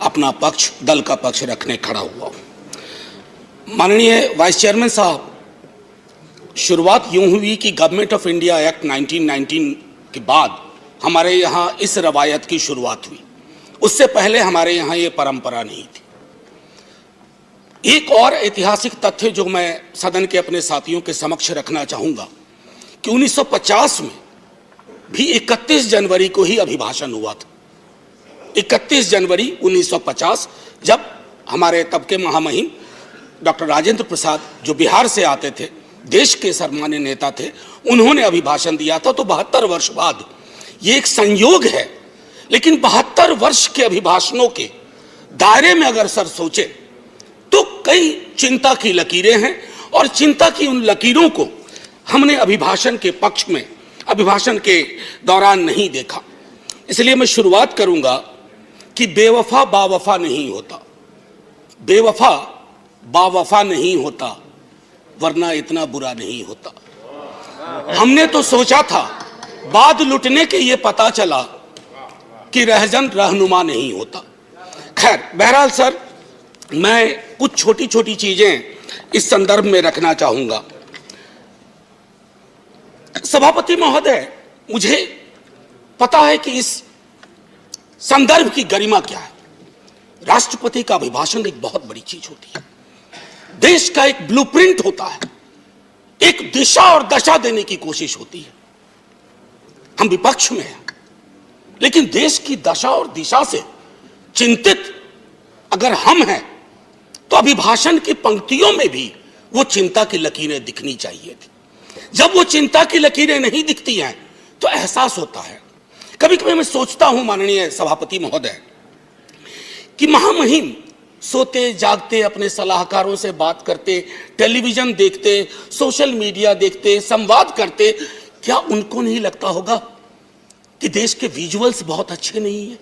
अपना पक्ष, दल का पक्ष रखने खड़ा हुआ हूं। माननीय वाइस चेयरमैन साहब, शुरुआत यूं हुई कि गवर्नमेंट ऑफ इंडिया एक्ट 1919 के बाद हमारे यहाँ इस रवायत की शुरुआत हुई। उससे पहले हमारे यहाँ ये परंपरा नहीं थी। एक और ऐतिहासिक तथ्य जो मैं सदन के अपने साथियों के समक्ष रखना चाहूंगा कि 1950 में भी 31 जनवरी को ही अभिभाषण हुआ था। 31 जनवरी 1950, जब हमारे तब के महामहिम डॉक्टर राजेंद्र प्रसाद, जो बिहार से आते थे, देश के सर्वमान्य नेता थे, उन्होंने अभिभाषण दिया था। तो 72 वर्ष बाद ये एक संयोग है, लेकिन 72 वर्ष के अभिभाषणों के दायरे में अगर सर सोचे तो कई चिंता की लकीरें हैं, और चिंता की उन लकीरों को हमने अभिभाषण के पक्ष में, अभिभाषण के दौरान नहीं देखा। इसलिए मैं शुरुआत करूंगा कि बेवफा बावफा नहीं होता, बेवफा बावफा नहीं होता, वरना इतना बुरा नहीं होता। हमने तो सोचा था, बाद लुटने के ये पता चला कि रहजन रहनुमा नहीं होता। खैर, बहरहाल सर, मैं कुछ छोटी छोटी चीजें इस संदर्भ में रखना चाहूंगा। सभापति महोदय, मुझे पता है कि इस संदर्भ की गरिमा क्या है। राष्ट्रपति का अभिभाषण एक बहुत बड़ी चीज होती है, देश का एक ब्लूप्रिंट होता है, एक दिशा और दशा देने की कोशिश होती है। हम विपक्ष में हैं, लेकिन देश की दशा और दिशा से चिंतित अगर हम हैं तो अभिभाषण की पंक्तियों में भी वो चिंता की लकीरें दिखनी चाहिए थी। जब वो चिंता की लकीरें नहीं दिखती हैं तो एहसास होता है। कभी कभी मैं सोचता हूं माननीय सभापति महोदय कि महामहिम सोते जागते अपने सलाहकारों से बात करते, टेलीविजन देखते, सोशल मीडिया देखते, संवाद करते, क्या उनको नहीं लगता होगा कि देश के विजुअल्स बहुत अच्छे नहीं है?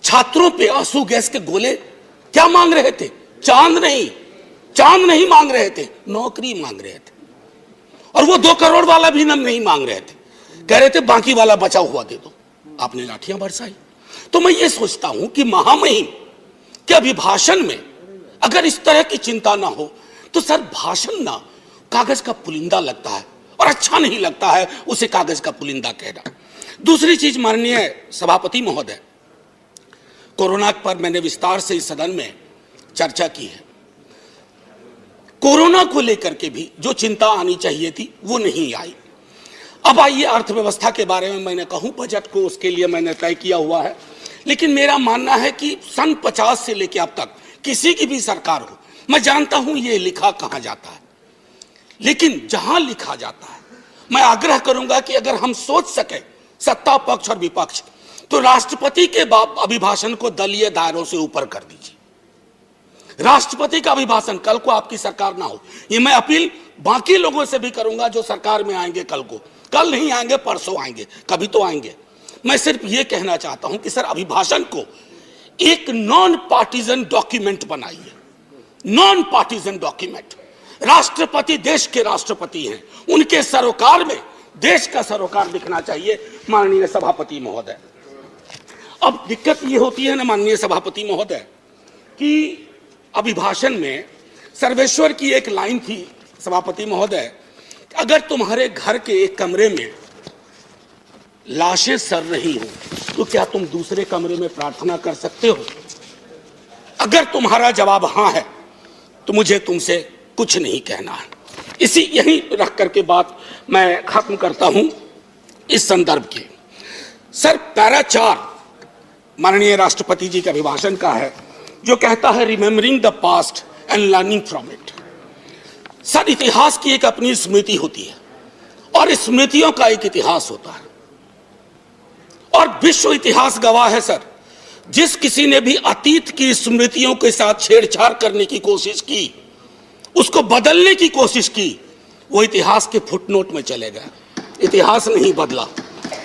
छात्रों पे आंसू गैस के गोले क्या मांग रहे थे? चांद नहीं मांग रहे थे, नौकरी मांग रहे थे। और वो 2 करोड़ वाला भी नहीं मांग रहे थे, कह रहे थे बाकी वाला बचा हुआ दे दो। आपने लाठियां बरसाई। तो मैं ये सोचता हूं कि महामहिम के अभिभाषण में अगर इस तरह की चिंता ना हो तो सर, भाषण ना कागज का पुलिंदा लगता है, और अच्छा नहीं लगता है उसे कागज का पुलिंदा कहना। दूसरी चीज माननीय सभापति महोदय, कोरोना पर मैंने विस्तार से इस सदन में चर्चा की है। कोरोना को लेकर के भी जो चिंता आनी चाहिए थी वो नहीं आई। अब आइए अर्थव्यवस्था के बारे में मैंने कहूं, बजट को उसके लिए मैंने तय किया हुआ है, लेकिन मेरा मानना है कि सन 50 से लेकर अब तक किसी की भी सरकार हो, मैं जानता हूं ये लिखा कहां जाता है, लेकिन जहां लिखा जाता है मैं आग्रह करूंगा कि अगर हम सोच सके, सत्ता पक्ष और विपक्ष, तो राष्ट्रपति के अभिभाषण को दलीय दायरों से ऊपर कर दीजिए। राष्ट्रपति का अभिभाषण, कल को आपकी सरकार ना हो, ये मैं अपील बाकी लोगों से भी करूंगा जो सरकार में आएंगे कल को, कल नहीं आएंगे परसों आएंगे, कभी तो आएंगे। मैं सिर्फ ये कहना चाहता हूं कि सर, अभिभाषण को एक नॉन पार्टीजन डॉक्यूमेंट बनाइए, नॉन पार्टीजन डॉक्यूमेंट। राष्ट्रपति देश के राष्ट्रपति हैं, उनके सरोकार में देश का सरोकार दिखना चाहिए माननीय सभापति महोदय। अब दिक्कत ये होती है ना माननीय सभापति महोदय कि अभिभाषण में सर्वेश्वर की एक लाइन थी सभापति महोदय, अगर तुम्हारे घर के एक कमरे में लाशें सड़ रही हो तो क्या तुम दूसरे कमरे में प्रार्थना कर सकते हो? अगर तुम्हारा जवाब हां है तो मुझे तुमसे कुछ नहीं कहना है। इसी यही रख करके बात मैं खत्म करता हूं इस संदर्भ के। सर, पैरा 4 माननीय राष्ट्रपति जी के अभिभाषण का है, जो कहता है remembering the past and learning from it. Sir, इतिहास की एक अपनी स्मृति होती है और स्मृतियों का एक इतिहास होता है, और विश्व इतिहास गवाह है सर, जिस किसी ने भी अतीत की स्मृतियों के साथ छेड़छाड़ करने की कोशिश की, उसको बदलने की कोशिश की, वो इतिहास के फुटनोट में चले गए। इतिहास नहीं बदला,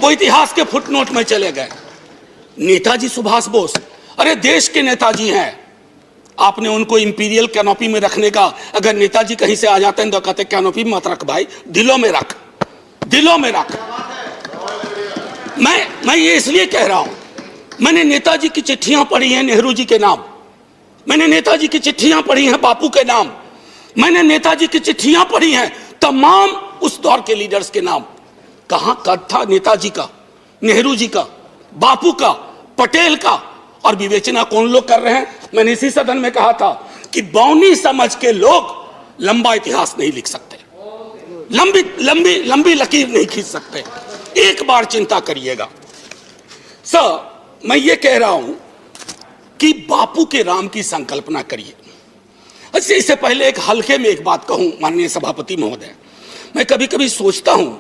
वो इतिहास के फुटनोट में चले गए। नेताजी सुभाष बोस, अरे देश के नेताजी हैं, आपने उनको इंपीरियल कैनोपी में रखने का, अगर नेताजी कहीं से आ जाते हैं तो कहते कैनोपी मत रख भाई, दिलों में रख, दिलों में रख। मैं ये इसलिए कह रहा हूं मैंने नेताजी की चिट्ठियां पढ़ी हैं नेहरू जी के नाम, मैंने नेताजी की चिट्ठियां पढ़ी हैं बापू के नाम, मैंने नेताजी की चिट्ठियां पढ़ी हैं तमाम उस दौर के लीडर्स के नाम। कहां कद था नेताजी का, नेहरू जी का, बापू का, पटेल का, और विवेचना कौन लोग कर रहे हैं? मैंने इसी सदन में कहा था कि बौनी समझ के लोग लंबा इतिहास नहीं लिख सकते, लंबी लंबी लंबी लकीर नहीं खींच सकते। एक बार चिंता करिएगा सर, मैं ये कह रहा हूं कि बापू के राम की संकल्पना करिए। अच्छा, इससे पहले एक हल्के में एक बात कहूं माननीय सभापति महोदय, मैं कभी कभी सोचता हूं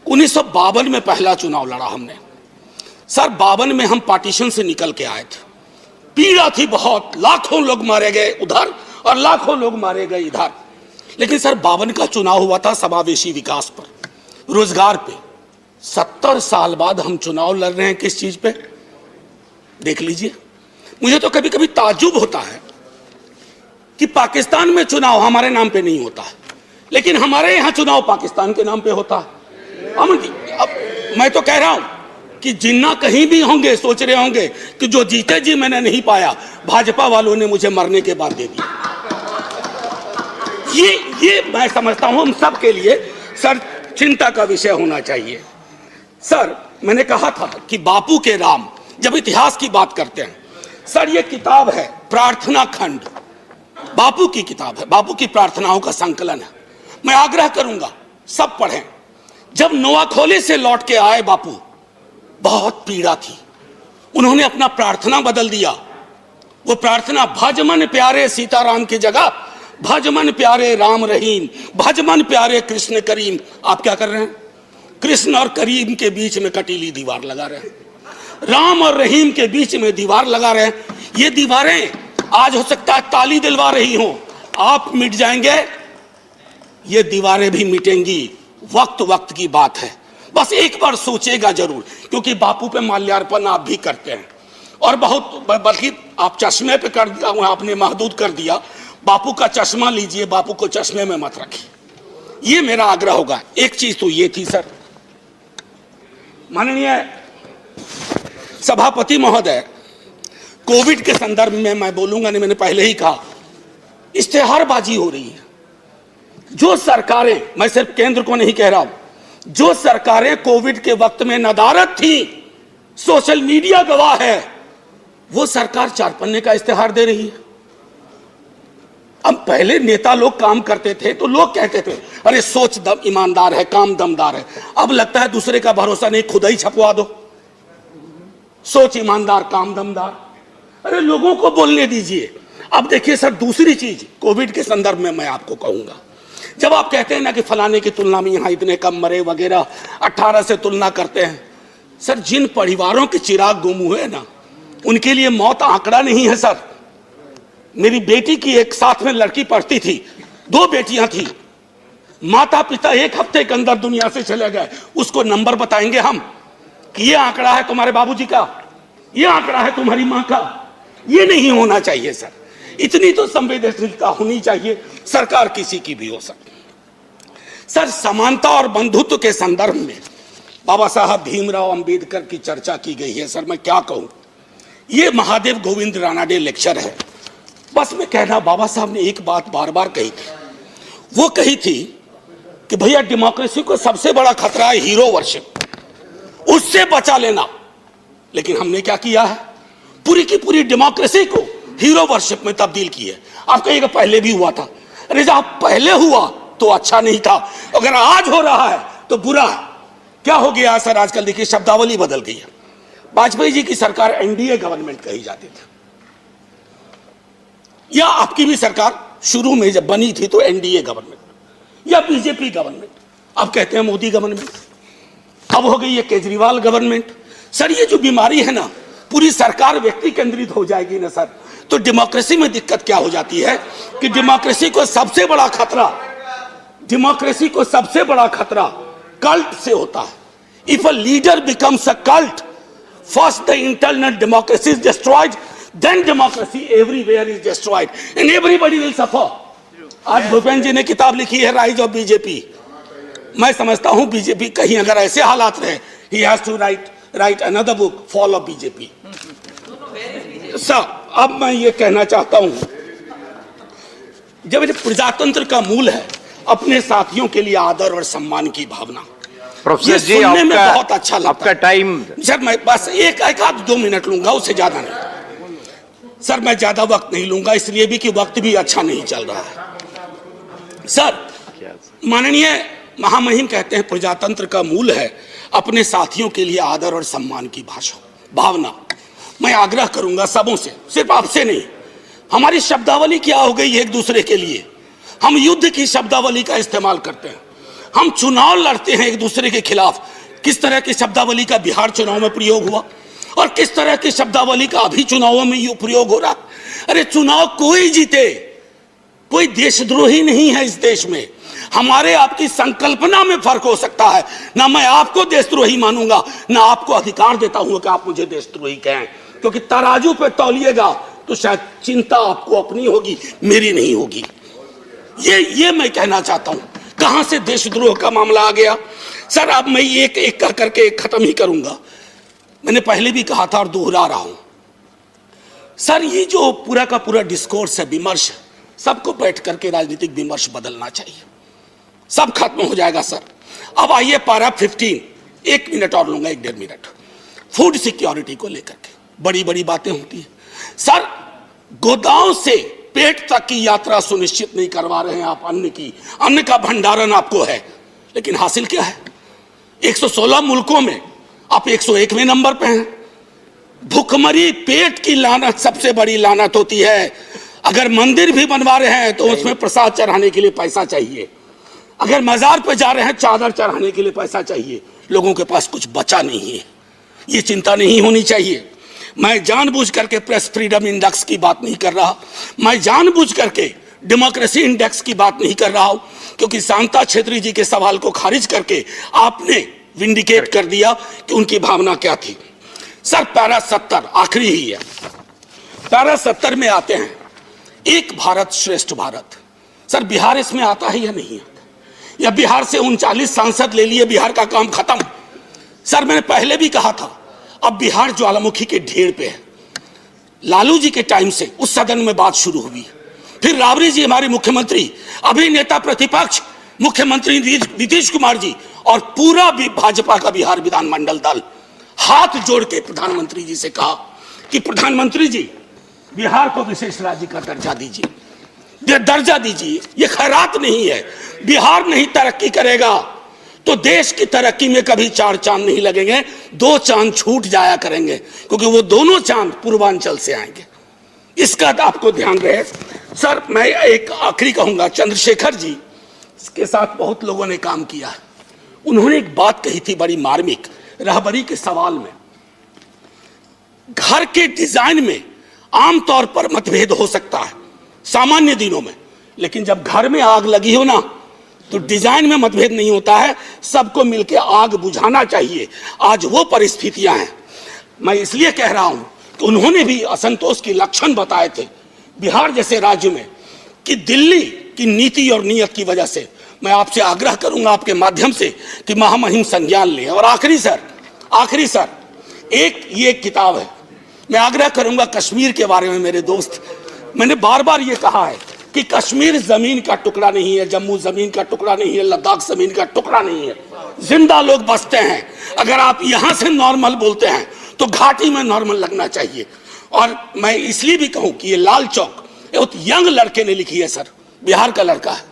1952 में पहला चुनाव लड़ा हमने सर। 52 में हम पार्टीशन से निकल के आए थे, पीड़ा थी बहुत, लाखों लोग मारे गए उधर और लाखों लोग मारे गए इधर। लेकिन सर 52 का चुनाव हुआ था समावेशी विकास पर, रोजगार पे। 70 साल बाद हम चुनाव लड़ रहे हैं किस चीज पे? देख लीजिए। मुझे तो कभी कभी ताज्जुब होता है कि पाकिस्तान में चुनाव हमारे नाम पे नहीं होता है, लेकिन हमारे यहां चुनाव पाकिस्तान के नाम पे होता है। अमन जी, अब मैं तो कह रहा हूं कि जिन्ना कहीं भी होंगे सोच रहे होंगे कि जो जीते जी मैंने नहीं पाया, भाजपा वालों ने मुझे मरने के बाद दे दिया। ये मैं समझता हूं हम सब के लिए सर चिंता का विषय होना चाहिए। सर मैंने कहा था कि बापू के राम, जब इतिहास की बात करते हैं सर, ये किताब है प्रार्थना खंड, बापू की किताब है, बापू की प्रार्थनाओं का संकलन है। मैं आग्रह करूंगा सब पढ़ें। जब नोआखोले से लौट के आए बापू, बहुत पीड़ा थी, उन्होंने अपना प्रार्थना बदल दिया। वो प्रार्थना भजमन प्यारे सीताराम की जगह भजमन प्यारे राम रहीम, भजमन प्यारे कृष्ण करीम। आप क्या कर रहे हैं? कृष्ण और करीम के बीच में कटीली दीवार लगा रहे हैं, राम और रहीम के बीच में दीवार लगा रहे हैं। ये दीवारें आज हो सकता है ताली दिलवा रही हो, आप मिट जाएंगे, ये दीवारें भी मिटेंगी। वक्त वक्त की बात है, बस एक बार सोचेगा जरूर, क्योंकि बापू पे माल्यार्पण आप भी करते हैं और बहुत, बल्कि आप चश्मे पे कर दिया, आपने महदूद कर दिया। बापू का चश्मा लीजिए, बापू को चश्मे में मत रखिए, ये मेरा आग्रह होगा। एक चीज तो ये थी सर, माननीय सभापति महोदय, कोविड के संदर्भ में मैं बोलूंगा नहीं, मैंने पहले ही कहा, इश्तेहारबाजी हो रही है। जो सरकारें, मैं सिर्फ केंद्र को नहीं कह रहा हूं, जो सरकारें कोविड के वक्त में नदारद थी, सोशल मीडिया गवाह है, वो सरकार 4 पन्ने का इश्तेहार दे रही है। अब पहले नेता लोग काम करते थे तो लोग कहते थे अरे सोच दम ईमानदार है, काम दमदार है। अब लगता है दूसरे का भरोसा नहीं, खुद ही छपवा दो, सोच ईमानदार काम दमदार। अरे लोगों को बोलने दीजिए। अब देखिए सर, दूसरी चीज कोविड के संदर्भ में मैं आपको कहूंगा, जब आप कहते हैं ना कि फलाने की तुलना में यहां इतने कम मरे वगैरह, 18 से तुलना करते हैं, सर जिन परिवारों के चिराग गुम हुए ना, उनके लिए मौत आंकड़ा नहीं है सर। मेरी बेटी की एक साथ में लड़की पढ़ती थी, 2 बेटियां थी, माता पिता 1 हफ्ते के अंदर दुनिया से चले गए। उसको नंबर बताएंगे हम कि ये आंकड़ा है तुम्हारे बाबूजी का, ये आंकड़ा है तुम्हारी मां का। ये नहीं होना चाहिए सर, इतनी तो संवेदनशीलता होनी चाहिए, सरकार किसी की भी हो सकती। सर समानता और बंधुत्व के संदर्भ में बाबा साहब भीमराव अंबेडकर की चर्चा की गई है। सर मैं क्या कहूं, ये महादेव गोविंद रानाडे लेक्चर है। बस मैं कहना, बाबा साहब ने एक बात बार बार कही थी, वो कही थी कि भैया डेमोक्रेसी को सबसे बड़ा खतरा है हीरो वर्शिप, उससे बचा लेना। लेकिन हमने क्या किया है, पूरी की पूरी डेमोक्रेसी को हीरो वर्शिप में तब्दील की है। आप कहिएगा पहले भी हुआ था, अरे जब पहले हुआ तो अच्छा नहीं था, अगर आज हो रहा है तो बुरा है। क्या हो गया सर, आजकल देखिए शब्दावली बदल गई है। वाजपेयी जी की सरकार एनडीए गवर्नमेंट कही जाती थी, या आपकी भी सरकार शुरू में जब बनी थी तो एनडीए गवर्नमेंट या बीजेपी गवर्नमेंट, अब कहते हैं मोदी गवर्नमेंट, अब हो गई है केजरीवाल गवर्नमेंट। सर ये जो बीमारी है ना, पूरी सरकार व्यक्ति केंद्रित हो जाएगी ना सर, तो डेमोक्रेसी में दिक्कत क्या हो जाती है कि डेमोक्रेसी को सबसे बड़ा खतरा कल्ट से होता है। If a leader becomes a cult, first the internal democracy is destroyed, then democracy everywhere is destroyed and everybody will suffer. आज भूपेंद्र जी ने किताब लिखी है राइज ऑफ बीजेपी। मैं समझता हूं बीजेपी कहीं अगर ऐसे हालात रहे, he has to write another book, fall of BJP. साहब, अब मैं ये कहना चाहता हूं, जब प्रजातंत्र का मूल है अपने साथियों के लिए आदर और सम्मान की भावना। प्रोफेसर जी, सुनने में बहुत अच्छा लगता आपका टाइम। सर मैं बस एक आध 2 मिनट लूंगा, उससे ज्यादा नहीं। सर मैं ज्यादा वक्त नहीं लूंगा, इसलिए भी कि वक्त भी अच्छा नहीं चल रहा है। सर माननीय महामहिम कहते हैं प्रजातंत्र का मूल है अपने साथियों के लिए आदर और सम्मान की भावना। मैं आग्रह करूंगा सबों से, सिर्फ आपसे नहीं, हमारी शब्दावली क्या हो गई एक दूसरे के लिए। हम युद्ध की शब्दावली का इस्तेमाल करते हैं, हम चुनाव लड़ते हैं एक दूसरे के खिलाफ। किस तरह की शब्दावली का बिहार चुनाव में प्रयोग हुआ और किस तरह की शब्दावली का अभी चुनावों में प्रयोग हो रहा। अरे चुनाव कोई जीते, कोई देशद्रोही नहीं है इस देश में। हमारे आपकी संकल्पना में फर्क हो सकता है। ना मैं आपको देशद्रोही मानूंगा, ना आपको अधिकार देता हूं कि आप मुझे देशद्रोही कहें, क्योंकि तराजू पे तौलिएगा तो शायद चिंता आपको अपनी होगी, मेरी नहीं होगी। ये मैं कहना चाहता हूं। कहां से देशद्रोह का मामला आ गया? सर अब मैं एक एक कर करके खत्म ही करूंगा। मैंने पहले भी कहा था और दोहरा रहा हूं, सर ये जो पूरा का पूरा डिस्कोर्स है, विमर्श, सबको बैठ करके राजनीतिक विमर्श बदलना चाहिए, सब खत्म हो जाएगा सर। अब आइए पारा 15, 1 मिनट और लूंगा, 1-1.5 मिनट। फूड सिक्योरिटी को लेकर के बड़ी बड़ी बातें होती है। सर गोदाम से पेट तक की यात्रा सुनिश्चित नहीं करवा रहे हैं आप, अन्न का भंडारण आपको है, लेकिन हासिल क्या है? 116 मुल्कों में आप 101वें नंबर पे हैं। भुखमरी, पेट की लानत सबसे बड़ी लानत होती है। अगर मंदिर भी बनवा रहे हैं तो उसमें प्रसाद चढ़ाने के लिए पैसा चाहिए, अगर मजार पे जा रहे हैं चादर चढ़ाने के लिए पैसा चाहिए। लोगों के पास कुछ बचा नहीं है, ये चिंता नहीं होनी चाहिए। मैं जानबूझ करके प्रेस फ्रीडम इंडेक्स की बात नहीं कर रहा, मैं जानबूझ करके डेमोक्रेसी इंडेक्स की बात नहीं कर रहा हूं, क्योंकि शांता छेत्री जी के सवाल को खारिज करके आपने विंडिकेट कर दिया कि उनकी भावना क्या थी। सर पैरा 70 आखिरी ही है। पैरा 70 में आते हैं एक भारत श्रेष्ठ भारत। सर बिहार इसमें आता है या नहीं आता? या बिहार से 39 सांसद ले लिए, बिहार का काम खत्म? सर मैंने पहले भी कहा था, अब बिहार ज्वालामुखी के ढेर पे है। लालू जी के टाइम से उस सदन में बात शुरू हुई, फिर राबड़ी जी हमारे मुख्यमंत्री, अभी नेता प्रतिपक्ष मुख्यमंत्री नीतीश कुमार जी और पूरा भी भाजपा का बिहार विधानमंडल दल हाथ जोड़ के प्रधानमंत्री जी से कहा कि प्रधानमंत्री जी बिहार को विशेष राज्य का दर्जा दीजिए, दर्जा दीजिए। ये खैरात नहीं है। बिहार नहीं तरक्की करेगा तो देश की तरक्की में कभी 4 चांद नहीं लगेंगे, 2 चांद छूट जाया करेंगे, क्योंकि वो दोनों चांद पूर्वांचल से आएंगे। इसका आपको ध्यान रहे। सर मैं एक आखिरी कहूंगा, चंद्रशेखर जी के साथ बहुत लोगों ने काम किया है। उन्होंने एक बात कही थी बड़ी मार्मिक, रहबरी के सवाल में। घर के डिजाइन में आमतौर पर मतभेद हो सकता है सामान्य दिनों में, लेकिन जब घर में आग लगी हो ना तो डिजाइन में मतभेद नहीं होता है, सबको मिलकर आग बुझाना चाहिए। आज वो परिस्थितियां हैं। मैं इसलिए कह रहा हूं कि उन्होंने भी असंतोष के लक्षण बताए थे बिहार जैसे राज्य में कि दिल्ली की नीति और नीयत की वजह से। मैं आपसे आग्रह करूंगा आपके माध्यम से कि महामहिम संज्ञान लें। और आखिरी सर एक ये किताब है, मैं आग्रह करूंगा कश्मीर के बारे में। मेरे दोस्त, मैंने बार बार ये कहा है कि कश्मीर जमीन का टुकड़ा नहीं है, जम्मू जमीन का टुकड़ा नहीं है, लद्दाख जमीन का टुकड़ा नहीं है, जिंदा लोग बसते हैं। अगर आप यहां से नॉर्मल बोलते हैं तो घाटी में नॉर्मल लगना चाहिए। और मैं इसलिए भी कहूं कि ये लाल चौक एक यंग लड़के ने लिखी है सर, बिहार का लड़का है,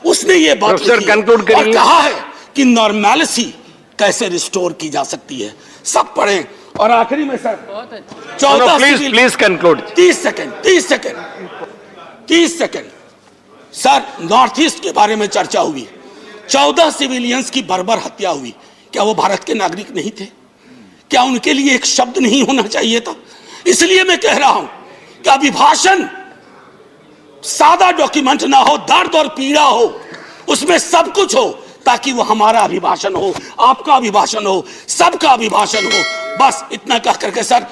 उसने ये बात लिखी और कहा है कि नॉर्मैलिटी कैसे रिस्टोर की जा सकती है। सब पढ़ें। और आखिरी में sir 30 second sir, north east के बारे में चर्चा हुई, 14 सिविलियंस की बर्बर हत्या हुई। क्या वो भारत के नागरिक नहीं थे? क्या उनके लिए एक शब्द नहीं होना चाहिए था? इसलिए मैं कह रहा हूं कि अभिभाषण सादा डॉक्यूमेंट ना हो, दर्द और पीड़ा हो, उसमें सब कुछ हो, ताकि वो हमारा अभिभाषण हो, आपका अभिभाषण हो, सबका अभिभाषण हो। बस इतना कह करके सर